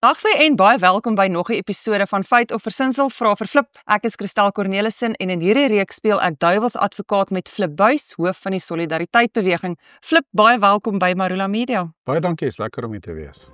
Nagsê en baie welkom by nog 'n episode van Feit of Versinsel vra vir Flip. Ek is Christel Cornelissen en in hierdie reeks speel ek duiwels advokaat met Flip Buys, hoof van die Solidariteit Beweging. Flip, baie welkom by Marula Media. Baie dankie, is lekker om hier te wees.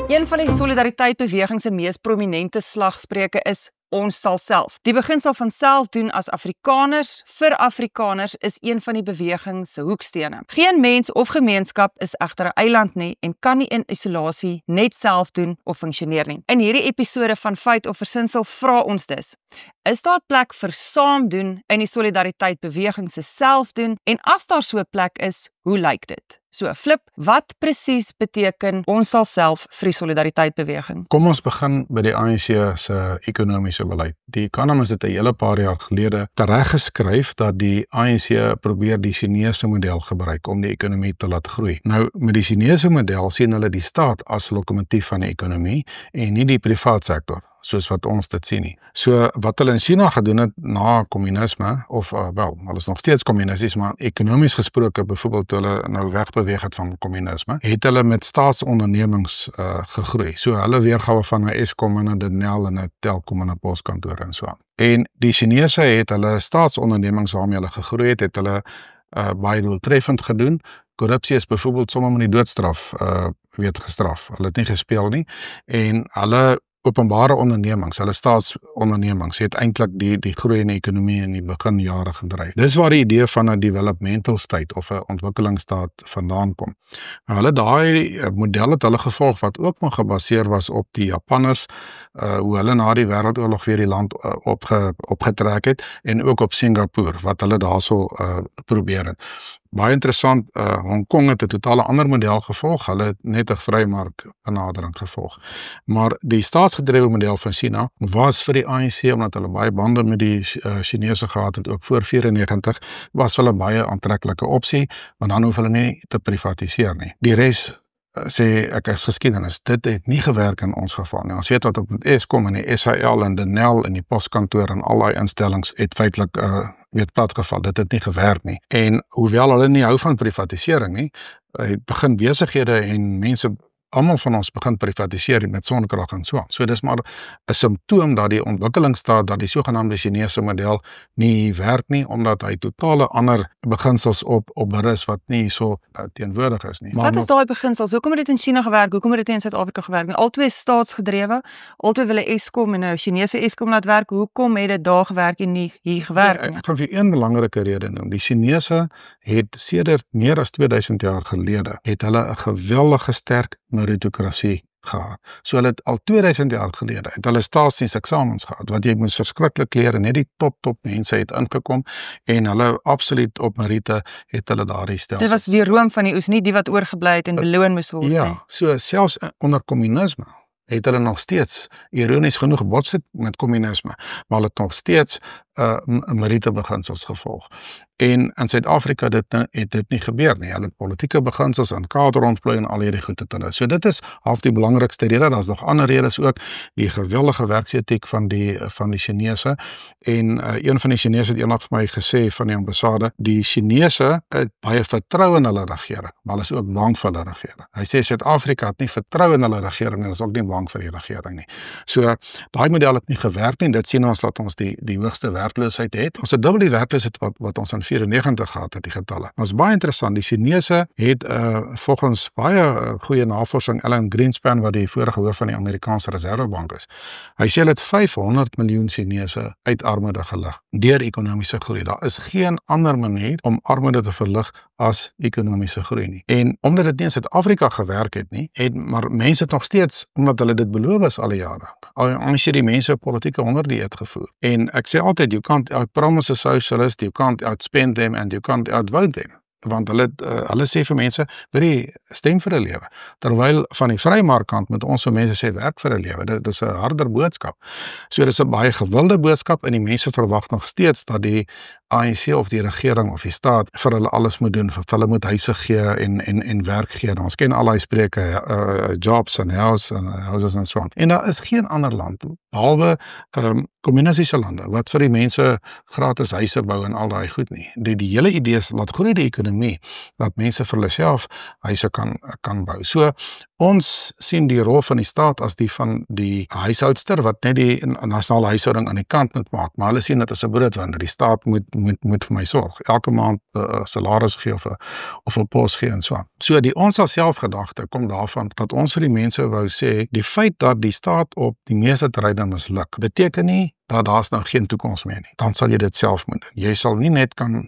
Een van die Solidariteit Beweging se mees prominente slagspreuke is ons sal self. Die beginsel van self doen as Afrikaners vir Afrikaners is een van die beweging se hoekstene. Geen mens of gemeenskap is egter 'n eiland nie en kan nie in isolasie net self doen of funksioneer nie. In hierdie episode van Feit of Versinsel vra ons dus: is daar plek vir saam doen in die Solidariteit Beweging se self doen en as daar so 'n plek is, hoe lyk dit? So Flip, wat presies beteken ons sal self vir die Solidariteit Beweging? Kom ons begin by die ANC se ekonomiese beleid. Die Economist het 'n hele paar jaar gelede tereggeskryf dat die ANC probeer die Chinese model gebruik om die ekonomie te laat groei. Nou, met die Chinese model sien hulle die staat as lokomotief van die ekonomie en nie die privaat sektor, soos wat ons dit sien nie. So wat hulle in China gedoen het na kommunisme, of hulle is nog steeds kommunisties, maar ekonomies gesproke, byvoorbeeld toe hulle nou wegbeweeg het van kommunisme, het hulle met staatsondernemings gegroei. So hulle weergawe van 'n Eskom en 'n Denel en 'n Telkom en 'n poskantoor en so aan. En die Chinese het hulle staatsondernemings waarmee hulle gegroei het hulle baie doeltreffend gedoen. Korrupsie is byvoorbeeld sommer met die doodstraf gestraf. Hulle het nie gespeel nie en hulle openbare ondernemings, hulle staatsondernemings het eintlik die groeiende ekonomie in die beginjare gedryf. Dis waar die idee van 'n developmental state of 'n ontwikkelingsstaat vandaan kom. Nou, hulle daai model het hulle gevolg wat ook maar gebaseer was op die Japanners, hoe hulle na die Wêreldoorlog weer die land opgetrek het en ook op Singapore wat hulle daarso probeer het. Baie interessant, Hong Kong het 'n totale ander model gevolg, hulle het net 'n vrymark benadering gevolg. Maar die staatsgedrewe model van China was vir die ANC, omdat hulle baie bande met die Chinese gehad het, ook voor 94, was hulle baie aantreklike opsie, want dan hoef hulle nie te privatiseer nie. Die res sê ek is geskiedenis, dit het nie gewerk in ons geval nie. Ons weet wat op met Eskom en die SAL en Denel en die poskantoor en al die instellings het feitlik platgeval, dit het nie gewerk nie. En hoewel hulle nie hou van privatisering nie, het begin besighede en mense, almal van ons begin privatiseer met sonnekrag en so aan. So dis maar 'n simptoom dat die ontwikkelingsstaat, dat die sogenaamde Chinese model nie werk nie, omdat hy totale ander beginsels op berus wat nie so teenwoordig is nie. Wat is daai beginsels? Hoekom het dit in China gewerk? Hoekom het dit in Suid-Afrika gewerk? Albei staatsgedrewe, albei wil 'n Eskom en 'n Chinese Eskom laat werk. Hoekom het dit daar gewerk en nie hier gewerk nie? Ek gaan vir een belangrike rede noem. Die Chinese het sedert meer as 2000 jaar gelede, het hulle 'n geweldige sterk meritokrasie gehad. So hulle het al 2000 jaar gelede, het hulle staatsdienseksamens gehad, wat jy moes verskriklik leer en net die top mense het ingekom en hulle absoluut op meriete het hulle daardie stelsel. Dit was die room van die oes, nie die wat oorgebly het en beloon moes word nie. Ja, so selfs onder kommunisme het hulle nog steeds, ironies genoeg, bots het met kommunisme, maar hulle het nog steeds meriete beginsels gevolg. En in Suid-Afrika het dit nie gebeur nie. Hulle politieke beginsels en kaderontplooi en al hierdie goed het hulle. So dit is half die belangrikste rede. Daar's nog ander redes ook, die geweldige werksetiek van die Chinese. En een van die Chinese het eendag vir my gesê van die ambassade, die Chinese het baie vertrou in hulle regering, maar hulle is ook bang vir hulle regering. Hy sê Suid-Afrika het nie vertrou in hulle regering en is ook nie bang vir die regering nie. So daai model het nie gewerk nie. Dit sien ons dat ons die hoogste werkloosheid het. Ons het dubbel die werkloosheid wat ons in 94 gehad het, die getalle. Ons is baie interessant, die Chinese het volgens baie goeie navorsing, Alan Greenspan, wat die vorige hoof van die Amerikaanse Reservebank is, hy sê hulle het 500 miljoen Chinese uit armoede gelig deur ekonomiese groei. Daar is geen ander manier om armoede te verlig as ekonomiese groei nie. En omdat dit nie in Suid-Afrika gewerk het nie, maar mense het nog steeds, omdat hulle dit beloof is al die jare, as jy die mense politieke honderdieet gevoer. En ek sê altyd, you can't outpromise a socialist, you can't outspend them and you can't outvote them. Want hulle sê vir mense, wil jy stem vir 'n lewe. Terwyl van die vrymarkkant met ons vir mense sê werk vir 'n lewe. Dit is 'n harder boodskap. So dis 'n baie gewilde boodskap en die mense verwag nog steeds dat die ANC of die regering of die staat vir hulle alles moet doen, vir hulle moet huise gee en werk gee. Ons ken al die spreuke, jobs and houses and so on. En daar is geen ander land, behalwe kommunistiese lande, wat vir die mense gratis huise bou en al daai goed nie. Die hele idee is, laat groei die ekonomie, dat mense vir hulle self huise kan bou. So, ons sien die rol van die staat as die van die huishoudster, wat net die nasionale huishouding aan die kant moet maak, maar hulle sien dit as 'n broodwinner. Die staat moet vir my sorg, elke maand salaris gee of 'n pos gee en so aan. So die ons self gedagte kom daarvan dat ons vir die mense wou sê, die feit dat die staat op die meeste terreine misluk, beteken nie dat daar's nou geen toekoms meer nie. Dan sal jy dit self moet doen. Jy sal nie net kan,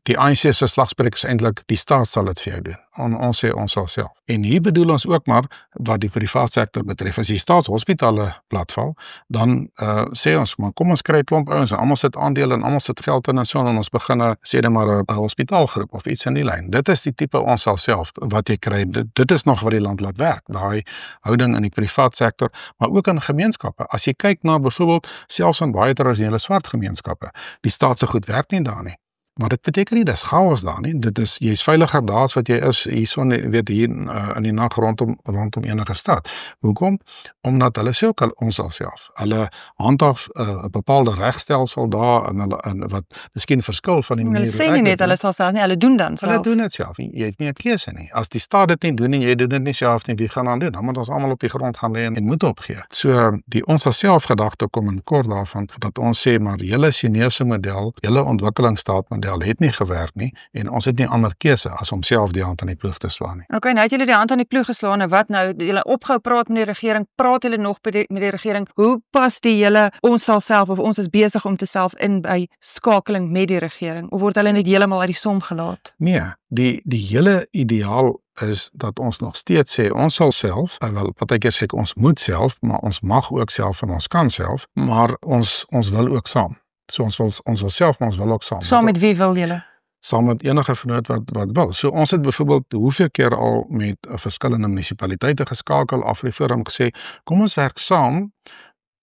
die ANC se slagspreuk is eintlik, die staat sal dit vir jou doen. Ons sê ons sal self. En hier bedoel ons ook maar, wat die private sektor betref, as die staatshospitale platval, dan sê ons, maar kom ons kry 'n klomp ouens, en almal sit aandele en almal sit geld in en so, en ons begin sê net maar 'n hospitaalgroep of iets in die lyn. Dit is die tipe ons sal self wat jy kry. Dit is nog wat die land laat werk, daai houding in die private sektor, maar ook in gemeenskappe. As jy kyk na byvoorbeeld selfs in baie tradisionele swart gemeenskappe, die staat se goed werk nie daar nie. Maar dit beteken nie, dis chaos daar nie. Dit is, jy's veiliger daar as wat jy is hierso, weet hier in die nag rondom enige stad. Hoekom? Omdat hulle sê ook ons self. Hulle handhaaf 'n bepaalde regstelsel daar en wat miskien verskil van die manier. Hulle sê nie net hulle sal self nie, hulle doen dan self. Hulle doen dit self. Jy het nie 'n keuse nie. As die staat dit nie doen en jy doen dit nie self nie, wie gaan dan doen? Dan moet ons almal op die grond gaan lê en moed opgee. So die ons self gedagte kom in kort daarvan dat ons sê maar die hele Chinese model, hele ontwikkelingsstaatmodel het nie gewerk nie en ons het nie ander keuse as om self die hand aan die ploeg te slaan nie. Okay, nou het julle die hand aan die ploeg geslaan en wat nou? Julle opgehou praat met die regering, praat julle nog met die regering? Hoe pas die hele ons sal self of ons is besig om te self in by skakeling met die regering? Of word hulle net heeltemal uit die som gelaat? Nee, die hele ideaal is dat ons nog steeds sê, ons sal self, wel, partykeer sê ek ons moet self, maar ons mag ook self en ons kan self, maar ons wil ook saam. So ons wil self, maar ons wil ook saam. Saam met wie wil julle? Saam met enige vennoot wat wil. So ons het byvoorbeeld hoeveel keer al met verskillende munisipaliteite geskakel, AfriForum gesê, kom ons werk saam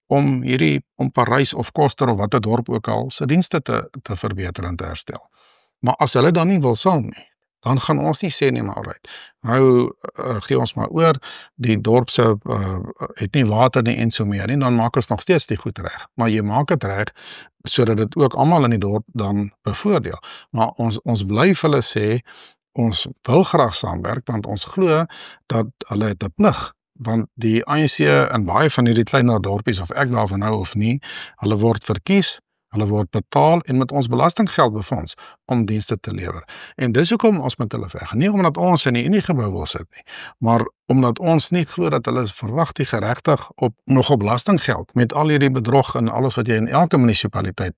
om Parys of Koster of wat 'n dorp ook al se dienste te verbeter en te herstel. Maar as hulle dan nie wil saam nie, dan gaan ons nie sê nie, maar alright. Nou gee ons maar oor, die dorp se het nie water nie en so meer nie, dan maak ons nog steeds die goed reg. Maar jy maak dit reg sodat dit ook almal in die dorp dan bevoordeel. Maar ons bly vir hulle sê, ons wil graag saamwerk want ons glo dat hulle het 'n plig. Want die ANC in baie van hierdie kleiner dorpies, of ek daarvan nou of nie, hulle word verkies, hulle word betaal en met ons belastinggeld befonds om dienste te lewer. En dis hoekom ons met hulle veg. Nie omdat ons in die Uniegebou wil sit nie, maar omdat ons nie glo dat hulle verwag die geregtig nog op belastinggeld met al hierdie bedrog en alles wat jy in elke munisipaliteit,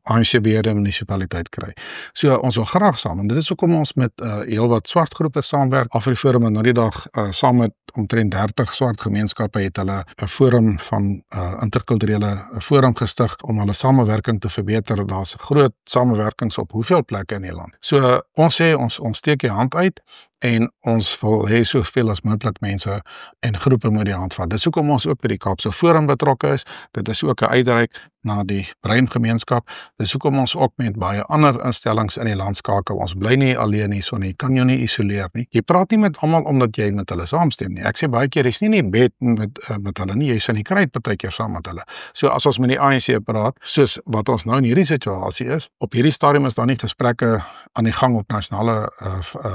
ANC-beheerde munisipaliteit kry. So ons wil graag saam, en dit is hoekom ons met heelwat swart groepe saamwerk. AfriForum en nou die dag saam met omtrent 30 swart gemeenskappe het hulle 'n forum van interkulturele forum gestig om hulle samewerking te verbeter. Daar's groot samewerkings op hoeveel plekke in die land. So ons sê ons steek die hand uit en ons wil hê soveel as moontlik mense en groepe moet die hand vat. Dis hoekom ons ook by die Kaapse Forum betrokke is. Dit is ook 'n uitreik na die breingemeenskap. Dis hoekom ons ook met baie ander instellings in die land skakel. Ons bly nie alleen nie, so nie, kan jou nie isoleer nie. Jy praat nie met almal omdat jy met hulle saamstem nie. Ek sê baie keer, jy's nie in die bed met hulle nie, jy's in die kruit partykeer saam met hulle. So as ons met die ANC praat, soos wat ons nou in hierdie situasie is, op hierdie stadium is daar nie gesprekke aan die gang op nasionale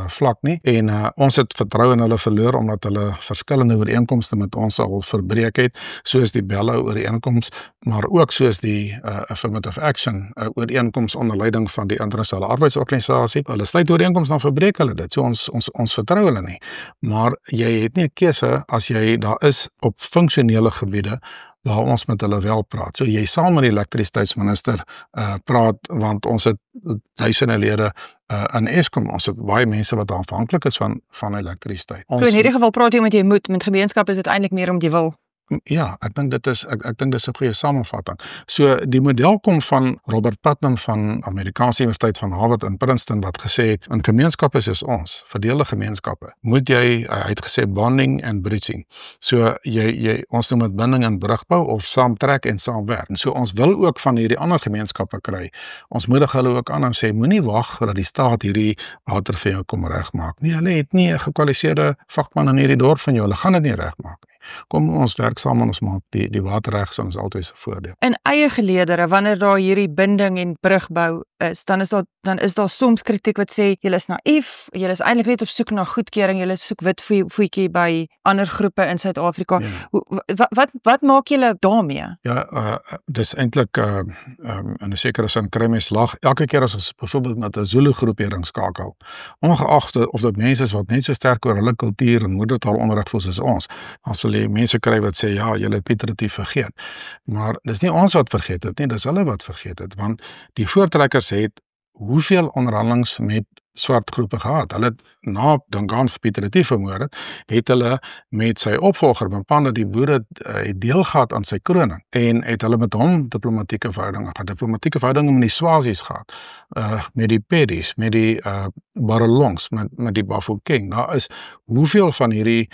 vlak nie. En ons het vertrou in hulle verloor omdat hulle verskillende ooreenkomste met ons al verbreek het, soos die Bello ooreenkoms, maar ook soos die Affirmative Action ooreenkoms onder leiding van die Internasionale Arbeidsorganisasie. Hulle sluit ooreenkoms, dan verbreek hulle dit. So ons vertrou hulle nie. Maar jy het nie 'n keuse as jy daar is op funksionele gebiede waar ons met hulle wel praat. So jy sal met die elektrisiteitsminister praat, want ons het duisende lede in Eskom, ons het baie mense wat afhanklik is van elektrisiteit. So in hierdie geval praat jy omdat jy moet, met gemeenskap is dit eintlik meer om jy wil. Ja, ek dink dit is 'n goeie samevatting. So die model kom van Robert Putnam van Amerikaanse Universiteit van Harvard in Princeton wat gesê het in gemeenskappe soos ons, verdeelde gemeenskappe, moet jy hy het gesê bonding and bridging. So ons noem dit binding en brugbou of saamtrek en saamwerk. En so ons wil ook van hierdie ander gemeenskappe kry. Ons moedig hulle ook aan en sê moenie wag dat die staat hierdie water vir jou kom regmaak nie. Hulle het nie 'n gekwalifiseerde vakman in hierdie dorp van jou. Hulle gaan dit nie regmaak nie. Kom ons werk saam en ons maak die water reg, so ons altyd 'n voordeel. In eie geleedere, wanneer daar hierdie binding en brugbou is, dan is daar soms kritiek wat sê julle is naïef, julle is eintlik net op soek na goedkeuring, julle soek wit voetjie by ander groepe in Suid-Afrika. Ja. Wat maak julle daarmee? Ja, dis eintlik in 'n sekere sin kry mens lag elke keer as ons byvoorbeeld met 'n Zulu groepering skakel. Ongeag of dit mense is wat net so sterk oor hulle kultuur en moedertaal onderrig voel soos ons. As hulle mense kry wat sê ja, julle het Piet Retief vergeet. Maar dis nie ons wat vergeet het nie, dis hulle wat vergeet het, want die voortrekkers het hoeveel onderhandelings met swart groepe gehad. Hulle het na Dingaan vir Piet Retief vermoor het hulle met sy opvolger bepaal dat die boere het deel gehad aan sy kroning en het hulle met hom diplomatieke verhoudinge met die Swazis gehad, met die Pedis, met die Barolongs, met die Bafokeng. Daar is hoeveel van hierdie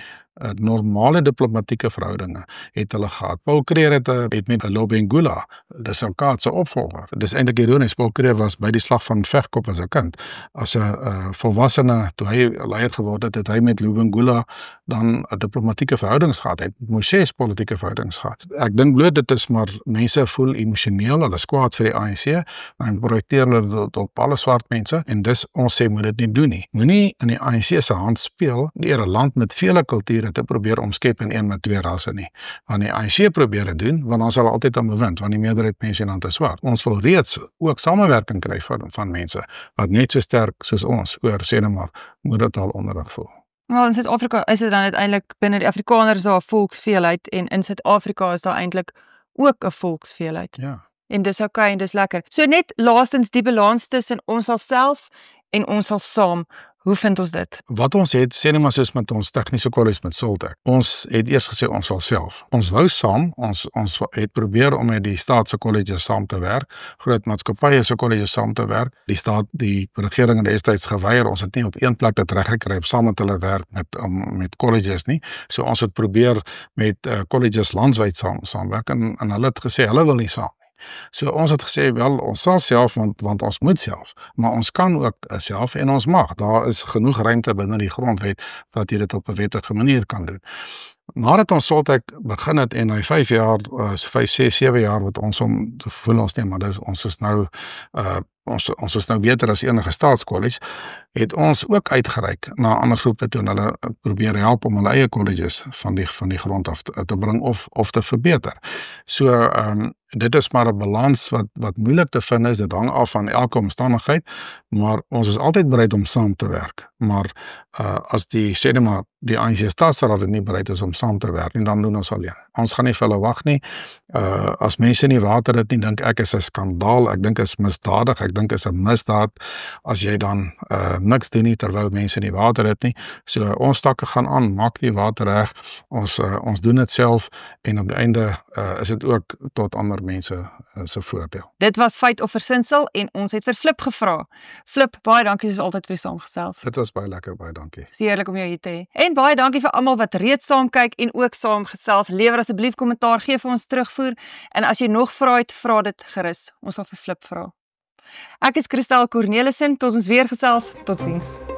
normale diplomatieke verhoudinge het hulle gehad. Paul Kruger het met Lobengula, dis 'n kaatse opvolger. Dis eintlik ironies, Paul Kruger was by die slag van Vegkop as 'n kind. As 'n volwassene, toe hy leier geword het hy met Lobengula dan 'n diplomatieke verhoudings gehad, het Moses politieke verhoudings gehad. Ek dink bloot dit is maar mense voel emosioneel, hulle is kwaad vir die ANC, en projekteer hulle op alle swart mense, en dis ons sê moet dit nie doen nie. Moenie in die ANC se hand speel deur 'n land met vele kulture te probeer omskep in een met twee rasse nie. Want die ANC probeer dit doen, want ons sal altyd aan bewind, want die meerderheid mense in land is swart. Ons wil reeds ook samewerking kry van mense wat net so sterk soos ons oor sê net maar moedertaal onderrig voel. Wel, in Suid-Afrika is dit dan uiteindelik binne die Afrikaners daar 'n volksveelheid en in Suid-Afrika is daar eintlik ook 'n volksveelheid. Ja. En dis okay en dis lekker. So net laastens die balans tussen ons sal self en ons sal saam. Hoe vind ons dit? Wat ons het, sê net maar soos met ons tegniese kolleges met Soltech. Ons het eers gesê ons sal self. Ons wou saam, ons het probeer om met die staatse kolleges saam te werk, groot maatskappye se kolleges saam te werk. Die regering het destyds geweier, ons het nie op een plek dit reg gekry om saam met hulle werk met kolleges nie. So ons het probeer met kolleges landwyd saamwerk en hulle het gesê hulle wil nie saam. So ons het gesê wel ons sal self want ons moet self, maar ons kan ook self en ons mag. Daar is genoeg ruimte binne die grondwet dat jy dit op 'n wettige manier kan doen. Nadat ons Soltech begin het en hy 5 jaar, 5, 6, 7 jaar wat ons om te voel ons nie, maar ons is nou ons is nou beter as enige staatskollege, het ons ook uitgereik na ander groepe toe en hulle probeer help om hulle eie colleges van die grond af te bring of te verbeter. So dit is maar 'n balans wat moeilik te vind is, dit hang af van elke omstandigheid, maar ons is altyd bereid om saam te werk. Maar as sê net maar die ANC staatsraad nie bereid is om saam te werk nie, dan doen ons alleen. Ons gaan nie vir hulle wag nie. As mense nie water het nie, dink ek is 'n skandaal, ek dink is misdadig, ek dink is 'n misdaad as jy dan niks doen nie terwyl mense nie water het nie. So ons takke gaan aan, maak die water reg, ons doen dit self en op die einde is dit ook tot ander mense se voordeel. Dit was Feit of Versinsel en ons het vir Flip gevra. Flip, baie dankie soos altyd vir die saamgesels. Dit was baie lekker, baie dankie. Dis heerlik om jou hier te hê. En baie dankie vir almal wat reeds saam kyk en ook saam gesels. Lewer asseblief kommentaar, gee vir ons terugvoer en as jy nog vra het, vra dit gerus. Ons sal vir Flip vra. Ek is Christel Cornelissen, tot ons weer gesels. Totsiens.